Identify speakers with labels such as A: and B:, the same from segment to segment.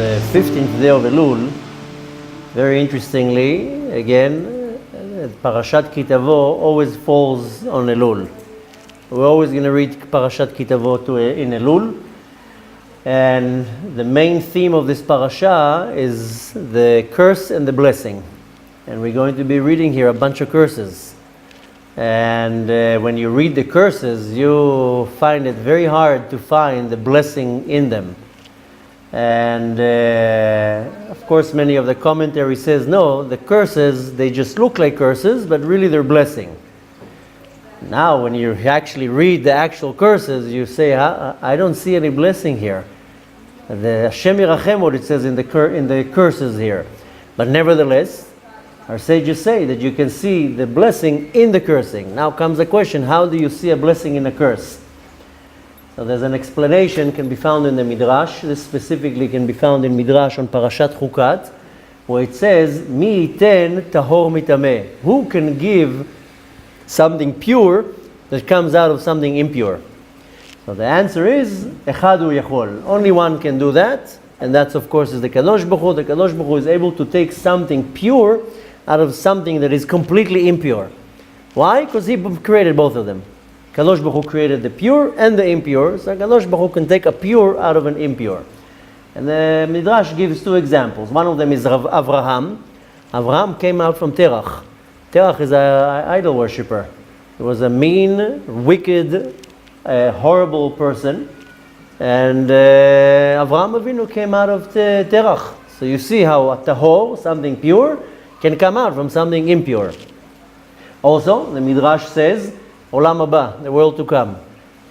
A: the 15th day of Elul. Very interestingly, again, Parashat Ki Tavo always falls on Elul. We're always going to read Parashat Ki Tavo in Elul. And the main theme of this parasha is the curse and the blessing. And we're going to be reading here a bunch of curses. And when you read the curses, you find it very hard to find the blessing in them. And of course, many of the commentary says, no, the curses, they just look like curses, but really they're blessing. Now, when you actually read the actual curses, you say, I don't see any blessing here. The Hashem Yirachem, what it says in the curses here. But nevertheless, our sages say that you can see the blessing in the cursing. Now comes the question, how do you see a blessing in a curse? So there's an explanation, can be found in the Midrash. This specifically can be found in Midrash on Parashat Chukat, where it says, Mi iten tahor mitameh. Who can give something pure that comes out of something impure? So the answer is, Echadu Yachol. Only one can do that, and that's of course is the Kadosh Baruch Hu. The Kadosh Baruch Hu is able to take something pure out of something that is completely impure. Why? Because He created both of them. Kadosh Baruch Hu created the pure and the impure, so Kadosh Baruch Hu can take a pure out of an impure. And the Midrash gives two examples. One of them is Avraham. Avraham came out from Terach. Terach is an idol worshipper. He was a mean, wicked, horrible person. And Avraham Avinu came out of Terach. So you see how a tahor, something pure, can come out from something impure. Also, the Midrash says, Olam Haba, the world to come.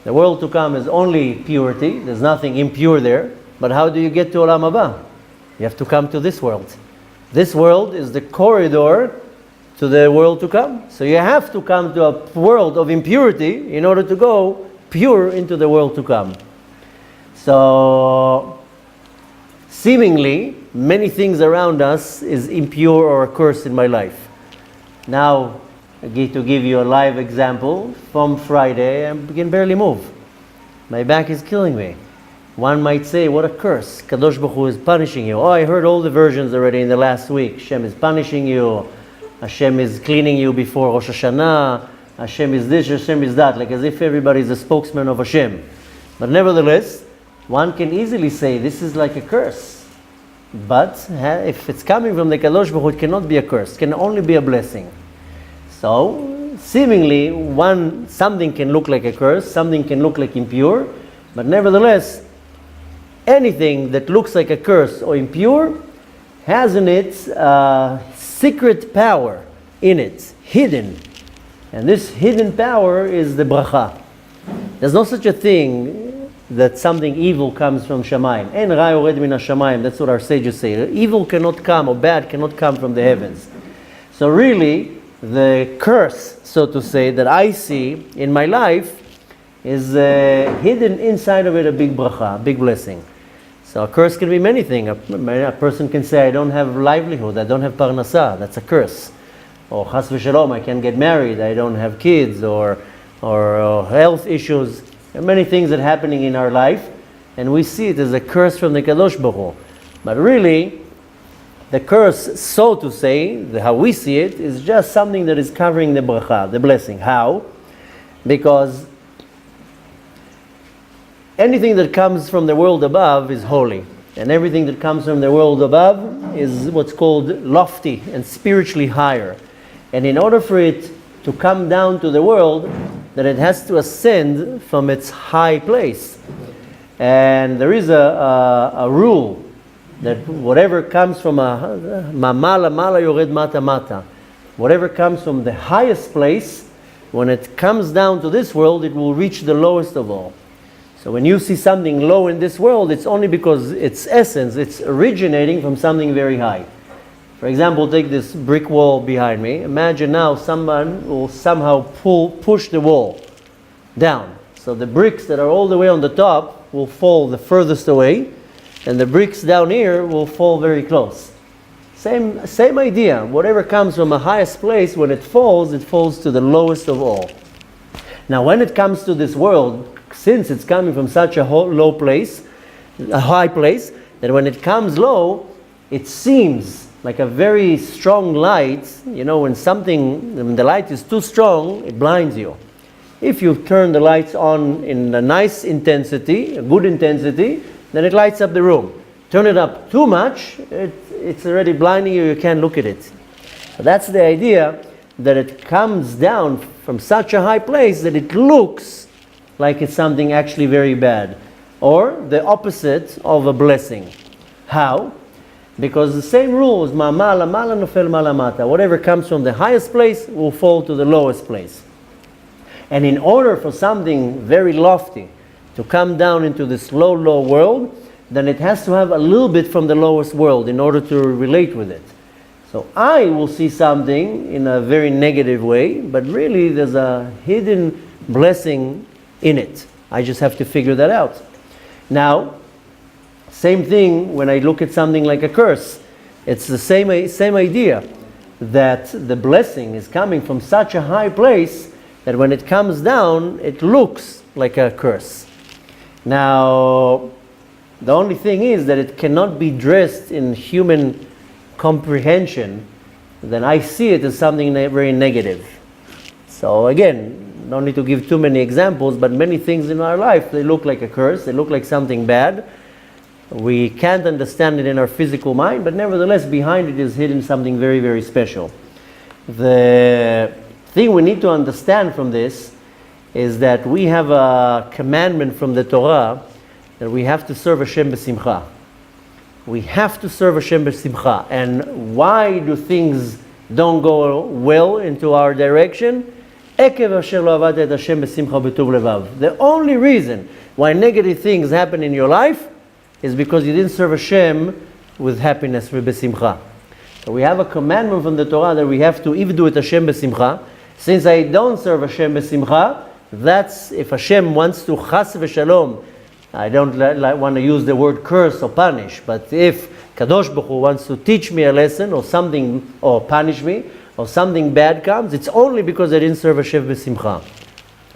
A: The world to come is only purity. There's nothing impure there. But how do you get to Olam Haba? You have to come to this world. This world is the corridor to the world to come. So you have to come to a world of impurity in order to go pure into the world to come. So, seemingly, many things around us is impure or accursed in my life. Now, to give you a live example, from Friday, I can barely move. My back is killing me. One might say, what a curse. Kadosh Baruch Hu is punishing you. Oh, I heard all the versions already in the last week. Hashem is punishing you. Hashem is cleaning you before Rosh Hashanah. Hashem is this, Hashem is that. Like as if everybody is a spokesman of Hashem. But nevertheless, one can easily say this is like a curse. But if it's coming from the Kadosh Baruch Hu, it cannot be a curse. It can only be a blessing. So, seemingly, something can look like a curse, something can look like impure, but nevertheless, anything that looks like a curse or impure has in it secret power in it, hidden. And this hidden power is the bracha. There's no such a thing that something evil comes from Shamayim. En ra yored min hashamayim, that's what our sages say. Evil cannot come, or bad cannot come from the heavens. So really, the curse, so to say, that I see in my life is hidden inside of it a big bracha, a big blessing. So a curse can be many things. A person can say, I don't have livelihood, I don't have parnasah, that's a curse. Or chas v'shalom, I can't get married, I don't have kids, or health issues. There are many things that are happening in our life, and we see it as a curse from the Kadosh Baruch Hu. But really, the curse, so to say, how we see it, is just something that is covering the bracha, the blessing. How? Because anything that comes from the world above is holy. And everything that comes from the world above is what's called lofty and spiritually higher. And in order for it to come down to the world, that it has to ascend from its high place. And there is a rule that whatever comes from mala yored mata mata, whatever comes from the highest place, when it comes down to this world, it will reach the lowest of all. So when you see something low in this world, it's only because its essence, it's originating from something very high. For example, take this brick wall behind me. Imagine now someone will somehow push the wall down. So the bricks that are all the way on the top will fall the furthest away, and the bricks down here will fall very close. Same idea. Whatever comes from a highest place, when it falls to the lowest of all. Now when it comes to this world, since it's coming from such a low place, a high place, that when it comes low, it seems like a very strong light. You know, when the light is too strong, it blinds you. If you turn the lights on in a nice intensity, a good intensity, then it lights up the room. Turn it up too much, it's already blinding you, you can't look at it. So that's the idea, that it comes down from such a high place that it looks like it's something actually very bad, or the opposite of a blessing. How? Because the same rule is ma'amala mala nofel malamata. Whatever comes from the highest place will fall to the lowest place. And in order for something very lofty to come down into this low world, then it has to have a little bit from the lowest world in order to relate with it. So I will see something in a very negative way, but really there's a hidden blessing in it. I just have to figure that out. Now, same thing when I look at something like a curse. It's the same idea, that the blessing is coming from such a high place that when it comes down, it looks like a curse. Now, the only thing is that it cannot be dressed in human comprehension. Then I see it as something very negative. So again, no need to give too many examples, but many things in our life, they look like a curse, they look like something bad. We can't understand it in our physical mind, but nevertheless behind it is hidden something very, very special. The thing we need to understand from this is that we have a commandment from the Torah that we have to serve Hashem b'simcha. We have to serve Hashem b'simcha. And why do things don't go well into our direction? The only reason why negative things happen in your life is because you didn't serve Hashem with happiness, b'simcha. So we have a commandment from the Torah that we have to do it Hashem b'simcha. Since I don't serve Hashem b'simcha, that's if Hashem wants to chas v'shalom. I don't want to use the word curse or punish, but if Kadosh Baruch Hu wants to teach me a lesson or something, or punish me, or something bad comes, it's only because I didn't serve Hashem b'simcha.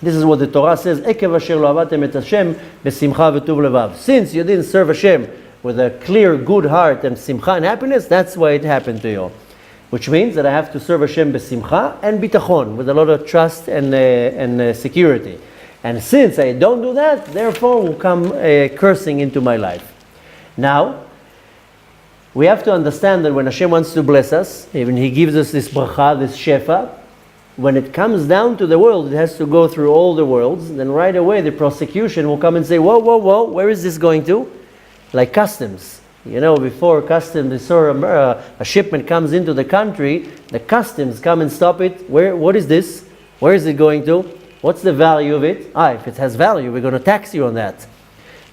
A: This is what the Torah says, Ekev asher lo avatem et Hashem b'simcha v'tuv levav. Since you didn't serve Hashem with a clear, good heart and simcha and happiness, that's why it happened to you. Which means that I have to serve Hashem b'simcha and bitachon, with a lot of trust and security. And since I don't do that, therefore will come cursing into my life. Now, we have to understand that when Hashem wants to bless us, even He gives us this bracha, this shefa, when it comes down to the world, it has to go through all the worlds. Then right away the prosecution will come and say, whoa, whoa, whoa, where is this going to? Like customs. You know, before customs, they saw a shipment comes into the country, the customs come and stop it. What is this? Where is it going to? What's the value of it? If it has value, we're going to tax you on that.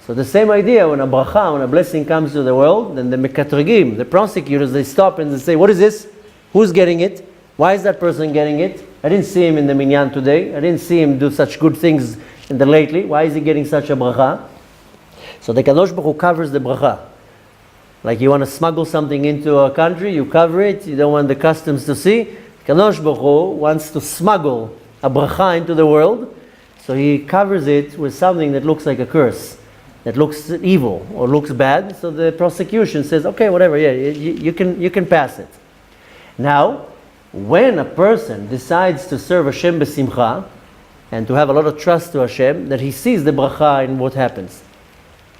A: So the same idea, when a bracha, when a blessing comes to the world, then the mekatrigim, the prosecutors, they stop and they say, what is this? Who's getting it? Why is that person getting it? I didn't see him in the minyan today. I didn't see him do such good things in the lately. Why is he getting such a bracha? So the Kadosh Baruch Hu covers the bracha. Like you want to smuggle something into a country, you cover it, you don't want the customs to see. Kadosh Baruch Hu wants to smuggle a bracha into the world, so He covers it with something that looks like a curse, that looks evil or looks bad. So the prosecution says, okay, whatever, yeah, you can pass it. Now, when a person decides to serve Hashem b'simcha and to have a lot of trust to Hashem, that he sees the bracha in what happens.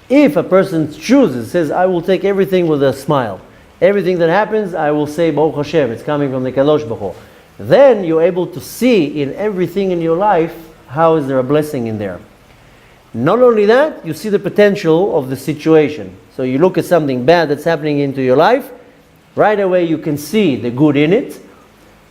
A: If a person chooses, says, I will take everything with a smile, everything that happens, I will say, Baruch Hashem, it's coming from the Kadosh Baruch Hu. Then you're able to see in everything in your life, how is there a blessing in there. Not only that, you see the potential of the situation. So you look at something bad that's happening into your life, right away you can see the good in it,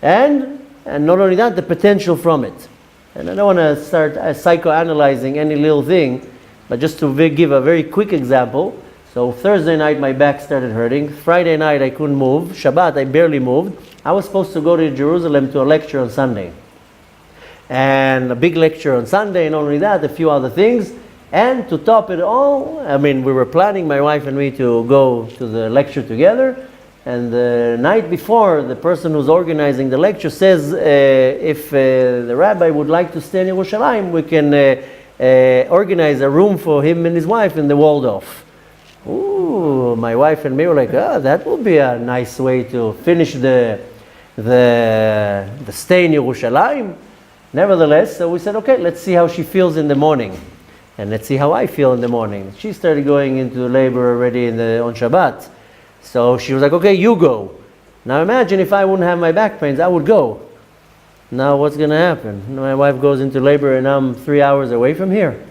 A: and not only that, the potential from it. And I don't want to start psychoanalyzing any little thing, but just to give a very quick example. So Thursday night my back started hurting. Friday night I couldn't move. Shabbat I barely moved. I was supposed to go to Jerusalem to a lecture on Sunday. And a big lecture on Sunday, and not only that, a few other things. And to top it all, we were planning, my wife and me, to go to the lecture together. And the night before, the person who's organizing the lecture says, if the rabbi would like to stay in Yerushalayim, we can organize a room for him and his wife in the Waldorf. Ooh, my wife and me were like, that would be a nice way to finish the stay in Yerushalayim. Nevertheless, so we said, okay, let's see how she feels in the morning. And let's see how I feel in the morning. She started going into labor already on Shabbat. So she was like, okay, you go. Now imagine if I wouldn't have my back pains, I would go. Now what's going to happen? My wife goes into labor and I'm 3 hours away from here.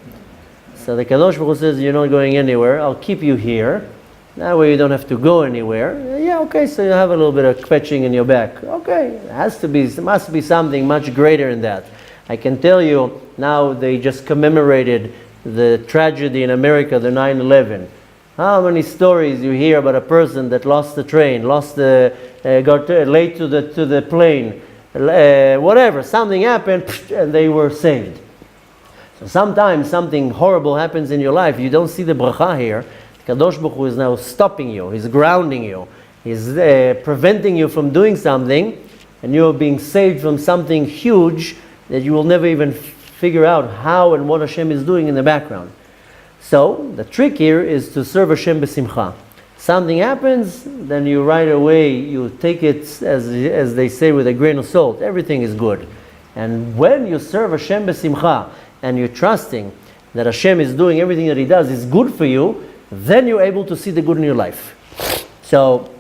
A: So the Kadosh Baruch Hu says, you're not going anywhere, I'll keep you here. That way you don't have to go anywhere. Yeah, okay, so you have a little bit of quetching in your back. Okay, it must be something much greater than that. I can tell you, now they just commemorated the tragedy in America, the 9/11. How many stories you hear about a person that lost the train, got late to the plane, whatever, something happened, and they were saved. So sometimes something horrible happens in your life, you don't see the bracha here. Kadosh Baruch Hu is now stopping you, He's grounding you, He's preventing you from doing something, and you're being saved from something huge that you will never even figure out how and what Hashem is doing in the background. So the trick here is to serve Hashem b'simcha. Something happens, then you right away, you take it, as they say, with a grain of salt. Everything is good. And when you serve Hashem b'simcha, and you're trusting that Hashem is doing everything that He does is good for you, then you're able to see the good in your life. So,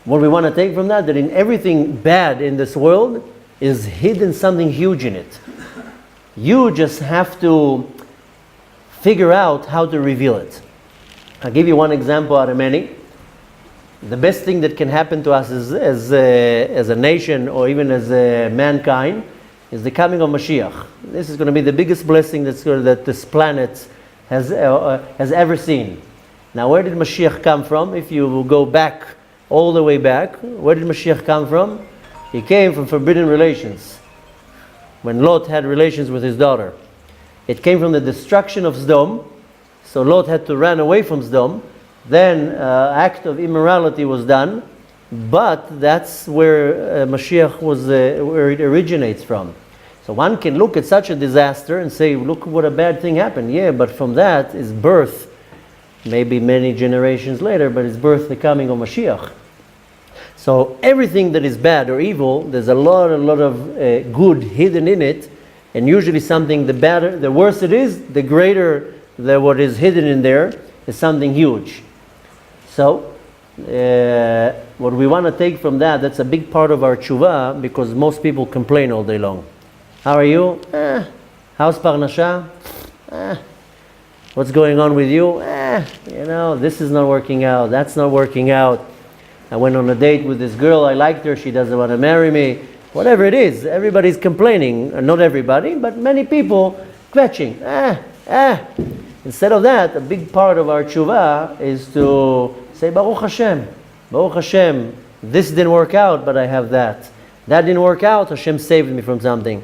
A: what we want to take from that in everything bad in this world is hidden something huge in it. You just have to figure out how to reveal it. I'll give you one example out of many. The best thing that can happen to us as a nation or even as mankind is the coming of Mashiach. This is going to be the biggest blessing that this planet has ever seen. Now, where did Mashiach come from? If you will go back, all the way back, where did Mashiach come from? He came from forbidden relations. When Lot had relations with his daughter. It came from the destruction of Sdom. So Lot had to run away from Sdom. Then act of immorality was done. But that's where Mashiach was, where it originates from. So one can look at such a disaster and say, look what a bad thing happened. Yeah, but from that is birth, maybe many generations later, but it's birth the coming of Mashiach. So everything that is bad or evil, there's a lot of good hidden in it. And usually something, the worse it is, the greater what is hidden in there is something huge. So, what we want to take from that's a big part of our tshuva, because most people complain all day long. How are you? How's Parnasha? What's going on with you? This is not working out, that's not working out. I went on a date with this girl, I liked her, she doesn't want to marry me. Whatever it is, everybody's complaining. Not everybody, but many people kvetching. Instead of that, a big part of our tshuva is to say, Baruch Hashem. Baruch Hashem, this didn't work out, but I have that. That didn't work out, Hashem saved me from something.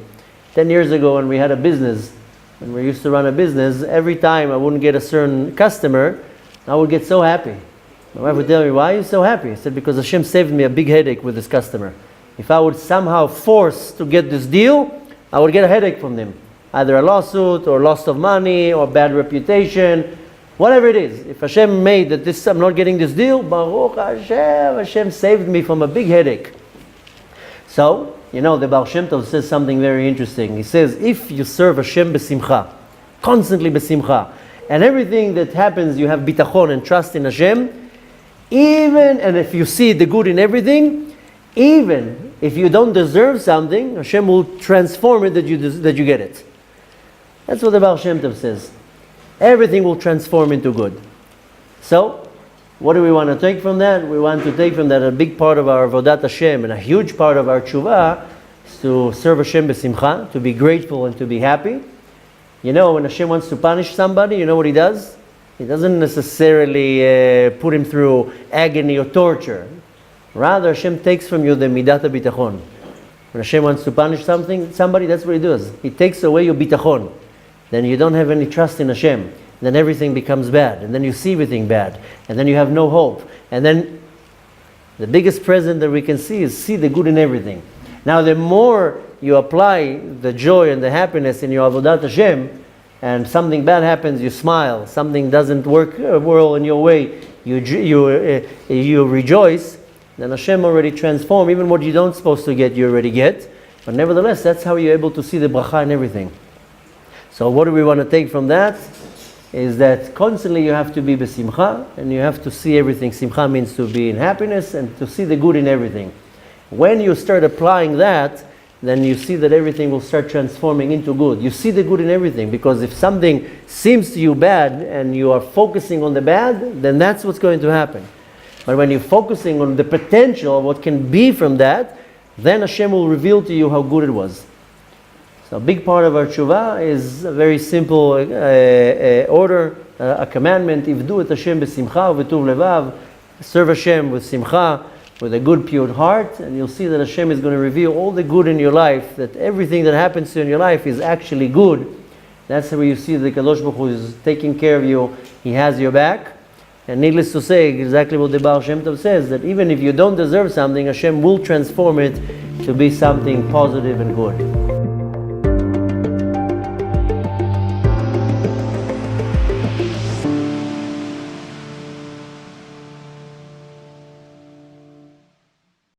A: 10 years ago when we had a business, when we used to run a business, every time I wouldn't get a certain customer, I would get so happy. My wife would tell me, why are you so happy? I said, because Hashem saved me a big headache with this customer. If I would somehow force to get this deal, I would get a headache from them. Either a lawsuit, or loss of money, or bad reputation, whatever it is. If Hashem made that I'm not getting this deal, Baruch Hashem, Hashem saved me from a big headache. So, the Baal Shem Tov says something very interesting. He says, if you serve Hashem b'simcha, constantly b'simcha, and everything that happens, you have bitachon and trust in Hashem, and if you see the good in everything, even if you don't deserve something, Hashem will transform it that you get it. That's what the Baal Shem Tov says. Everything will transform into good. So, what do we want to take from that? We want to take from that a big part of our Avodat Hashem and a huge part of our tshuva is to serve Hashem b'simcha, to be grateful and to be happy. When Hashem wants to punish somebody, you know what He does? He doesn't necessarily put him through agony or torture. Rather, Hashem takes from you the midat bitachon. When Hashem wants to punish somebody, that's what He does. He takes away your bitachon. Then you don't have any trust in Hashem. Then everything becomes bad. And then you see everything bad. And then you have no hope. And then the biggest present that we can see the good in everything. Now, the more you apply the joy and the happiness in your Avodat Hashem, and something bad happens, you smile. Something doesn't work well in your way, you rejoice. Then Hashem already transformed. Even what you don't supposed to get, you already get. But nevertheless, that's how you're able to see the bracha and everything. So what do we want to take from that? Is that constantly you have to be besimcha, and you have to see everything. Simcha means to be in happiness and to see the good in everything. When you start applying that, then you see that everything will start transforming into good. You see the good in everything, because if something seems to you bad and you are focusing on the bad, then that's what's going to happen. But when you're focusing on the potential of what can be from that, then Hashem will reveal to you how good it was. So a big part of our tshuva is a very simple order, a commandment: Ivdu et Hashem besimcha uvetuv levav. Serve Hashem with simcha, with a good, pure heart, and you'll see that Hashem is going to reveal all the good in your life, that everything that happens to you in your life is actually good. That's where you see the Kadosh Baruch Hu is taking care of you. He has your back. And needless to say, exactly what the Baal Shem Tov says, that even if you don't deserve something, Hashem will transform it to be something positive and good.